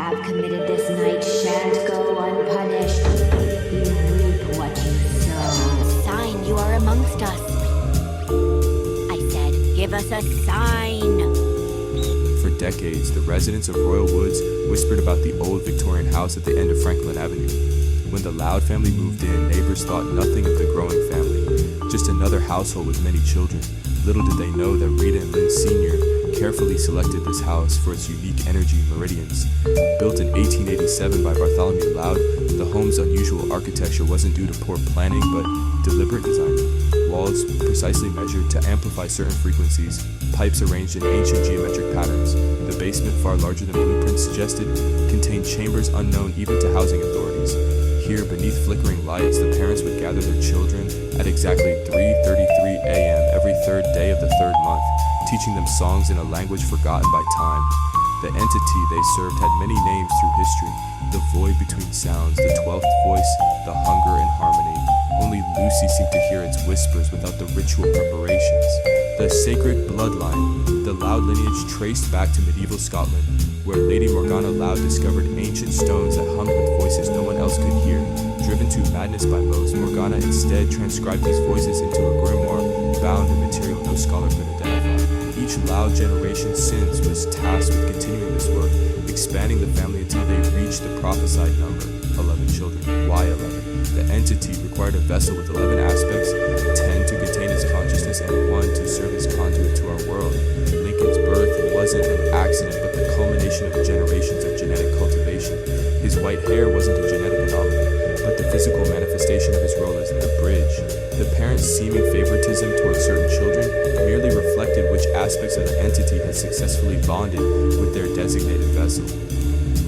have committed this night shan't go unpunished. You reap what you sow. Sign you are amongst us. I said, give us a sign. For decades, the residents of Royal Woods whispered about the old Victorian house at the end of Franklin Avenue. When the Loud family moved in, neighbors thought nothing of the growing family, just another household with many children. Little did they know that Rita and Lynn Sr. carefully selected this house for its unique energy meridians. Built in 1887 by Bartholomew Loud, the home's unusual architecture wasn't due to poor planning, but deliberate design. Walls precisely measured to amplify certain frequencies, pipes arranged in ancient geometric patterns. The basement, far larger than blueprints suggested, contained chambers unknown even to housing authorities. Here, beneath flickering lights, the parents would gather their children at exactly 3:33 a.m. every third day of the third month, teaching them songs in a language forgotten by time. The entity they served had many names through history: the void between sounds, the 12th voice, the hunger and harmony. Only Lucy seemed to hear its whispers without the ritual preparations. The Sacred Bloodline, the Loud lineage traced back to medieval Scotland, where Lady Morgana Loud discovered ancient stones that hummed with voices no one else could hear. Driven to madness by most, Morgana instead transcribed these voices into a grimoire bound in material no scholar could identify. Each Loud generation since was tasked with continuing this work, expanding the family until they reached the prophesied number, 11 children. Why 11? The entity required a vessel with 11 aspects, 10 to contain its consciousness and 1 to serve as conduit to our world. Lincoln's birth wasn't an accident, but the culmination of generations of genetic cultivation. His white hair wasn't a genetic anomaly, but the physical manifestation of his role as the bridge. The parents' seeming favoritism towards certain children merely reflected which aspects of the entity had successfully bonded with their designated vessel.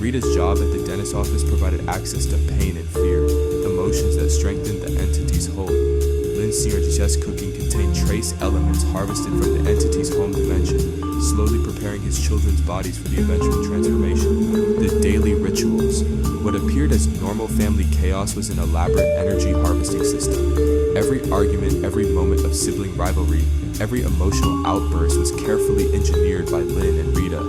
Rita's job at the dentist's office provided access to pain and fear, emotions that strengthened the entity's hold. Lynn Sr.'s chest cooking contained trace elements harvested from the entity's home dimension, slowly preparing his children's bodies for the eventual transformation. The daily rituals. What appeared as normal family chaos was an elaborate energy harvesting system. Every argument, every moment of sibling rivalry, every emotional outburst was carefully engineered by Lynn and Rita.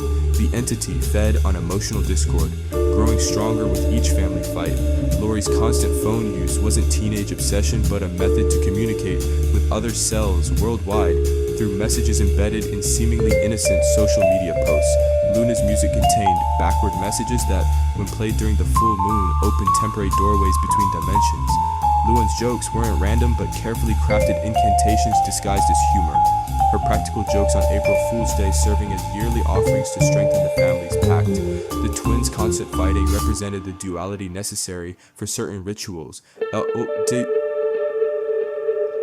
The entity fed on emotional discord, growing stronger with each family fight. Lori's constant phone use wasn't teenage obsession, but a method to communicate with other cells worldwide through messages embedded in seemingly innocent social media posts. Luna's music contained backward messages that, when played during the full moon, opened temporary doorways between dimensions. Luan's jokes weren't random, but carefully crafted incantations disguised as humor. Her practical jokes on April Fool's Day serving as yearly offerings to strengthen the family's pact. The twins' constant fighting represented the duality necessary for certain rituals.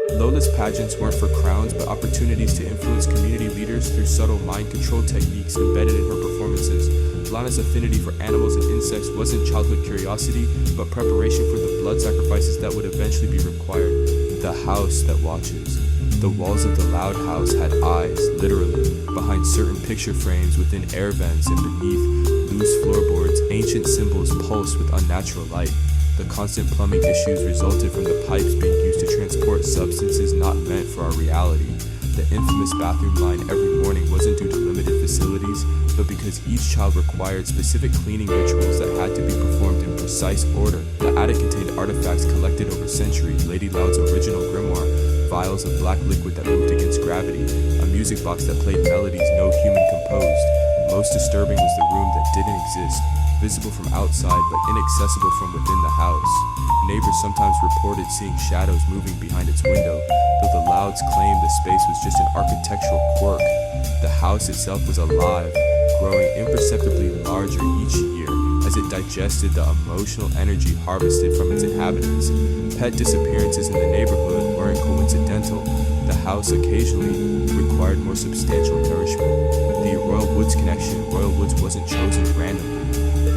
Lola's pageants weren't for crowns, but opportunities to influence community leaders through subtle mind control techniques embedded in her performances. Lana's affinity for animals and insects wasn't childhood curiosity, but preparation for the blood sacrifices that would eventually be required. The house that watches. The walls of the Loud house had eyes, literally, behind certain picture frames, within air vents, and beneath loose floorboards. Ancient symbols pulsed with unnatural light. The constant plumbing issues resulted from the pipes being used to transport substances not meant for our reality. The infamous bathroom line every morning wasn't due to limited facilities, but because each child required specific cleaning rituals that had to be performed in precise order. The attic contained artifacts collected over centuries: Lady Loud's original grimoire, vials of black liquid that moved against gravity, a music box that played melodies no human composed. Most disturbing was the room that didn't exist, visible from outside but inaccessible from within the house. Neighbors sometimes reported seeing shadows moving behind its window, though the Louds claimed the space was just an architectural quirk. The house itself was alive, growing imperceptibly larger each year as it digested the emotional energy harvested from its inhabitants. Pet disappearances in the neighborhood weren't coincidental. The house occasionally required more substantial nourishment. The Royal Woods connection in Royal Woods wasn't chosen randomly.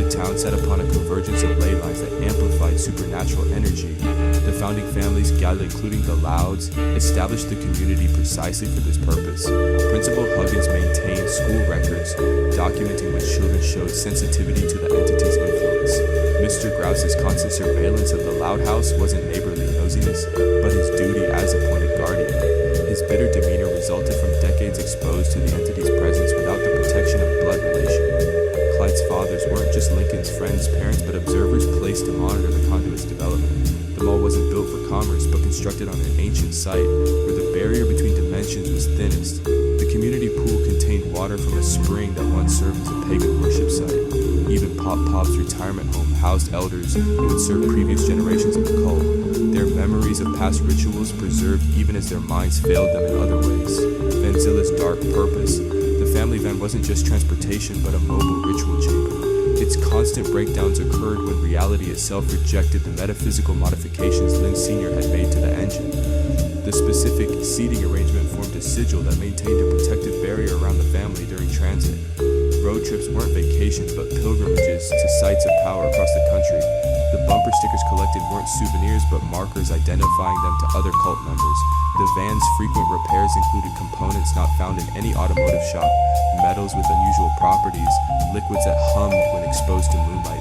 The town sat upon a convergence of ley lines that amplified supernatural energy. The founding families gathered, including the Louds, established the community precisely for this purpose. Principal Huggins maintained school records, documenting when children showed sensitivity to the entity's influence. Mr. Grouse's constant surveillance of the Loud house wasn't neighborly nosiness, but his duty as appointed guardian. His bitter demeanor resulted from decades exposed to the entity's presence without the protection of blood relation. Clyde's fathers weren't just Lincoln's friends, parents, but observers placed to monitor the conduit's development. The mall wasn't built for commerce, but constructed on an ancient site where the barrier between dimensions was thinnest. The community pool contained water from a spring that once served as a pagan worship site. Even Pop Pop's retirement home housed elders who had served previous generations of the cult, their memories of past rituals preserved even as their minds failed them in other ways. Vanzilla's dark purpose. The family van wasn't just transportation, but a mobile ritual chamber. Its constant breakdowns occurred when reality itself rejected the metaphysical modifications Lynn Sr. had made to the engine. The specific seating arrangement formed a sigil that maintained a protective barrier around the family during transit. Road trips weren't vacations, but pilgrimages to sites of power across the country. The bumper stickers collected weren't souvenirs, but markers identifying them to other cult members. The van's frequent repairs included components not found in any automotive shop, metals with unusual properties, liquids that hummed when exposed to moonlight.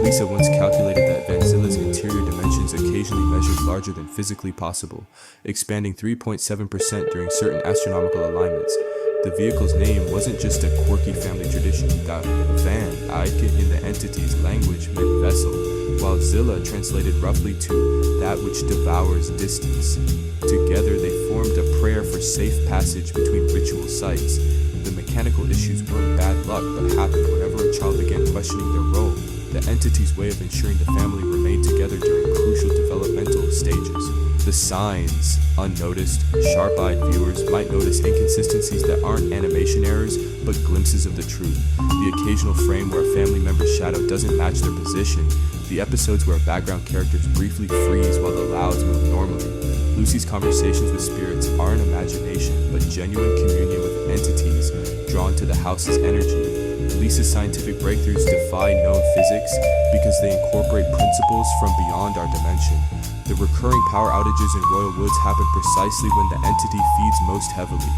Lisa once calculated that Vanzilla's interior dimensions occasionally measured larger than physically possible, expanding 3.7% during certain astronomical alignments. The vehicle's name wasn't just a quirky family tradition. That van, Ike in the entity's language, meant vessel, while Zilla translated roughly to that which devours distance. Together they formed a prayer for safe passage between ritual sites. The mechanical issues weren't bad luck, but happened whenever a child began questioning their role, the entity's way of ensuring the family remained together during crucial developmental stages. The Signs Unnoticed, sharp-eyed viewers might notice inconsistencies that aren't animation errors, but glimpses of the truth. The occasional frame where a family member's shadow doesn't match their position. The episodes where background characters briefly freeze while the louds move normally. Lucy's conversations with spirits aren't imagination, but genuine communion with entities drawn to the house's energy. Lisa's scientific breakthroughs defy known physics because they incorporate principles from beyond our dimension. The recurring power outages in Royal Woods happen precisely when the entity feeds most heavily.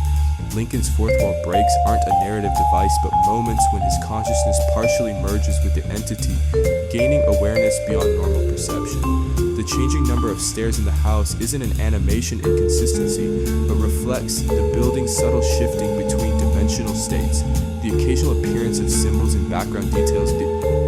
Lincoln's fourth wall breaks aren't a narrative device, but moments when his consciousness partially merges with the entity, gaining awareness beyond normal perception. The changing number of stairs in the house isn't an animation inconsistency, but reflects the building's subtle shifting between dimensional states. The occasional appearance of symbols and background details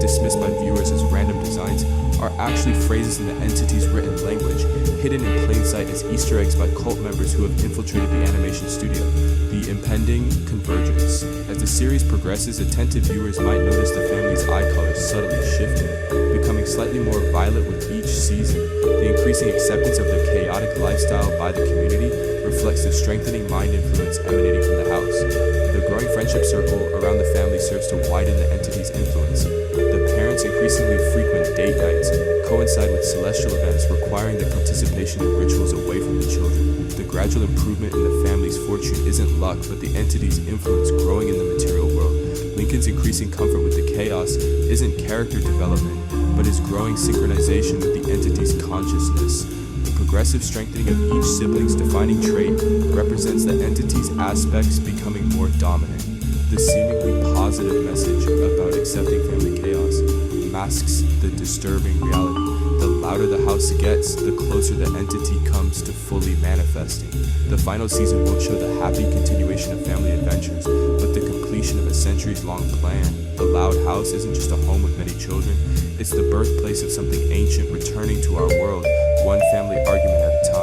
dismissed by viewers as random designs are actually phrases in the entity's written language, hidden in plain sight as Easter eggs by cult members who have infiltrated the animation studio. The Impending Convergence. As the series progresses, attentive viewers might notice the family's eye color subtly shifting, becoming slightly more violet with each season. The increasing acceptance of the chaotic lifestyle by the community reflects the strengthening mind influence emanating from the house. The growing friendship circle around the family serves to widen the entity's influence. The parents' increasingly frequent date nights coincide with celestial events requiring the participation in rituals away from the children. The gradual improvement in the family's fortune isn't luck, but the entity's influence growing in the material world. Lincoln's increasing comfort with the chaos isn't character development, but his growing synchronization with the entity's consciousness. The progressive strengthening of each sibling's defining trait represents the entity's aspects becoming more dominant. The seemingly positive message about accepting family chaos masks the disturbing reality. The louder the house gets, the closer the entity comes to fully manifesting. The final season won't show the happy continuation of family adventures, but the completion of a centuries-long plan. The loud house isn't just a home with many children, it's the birthplace of something ancient returning to our world, one family argument at a time.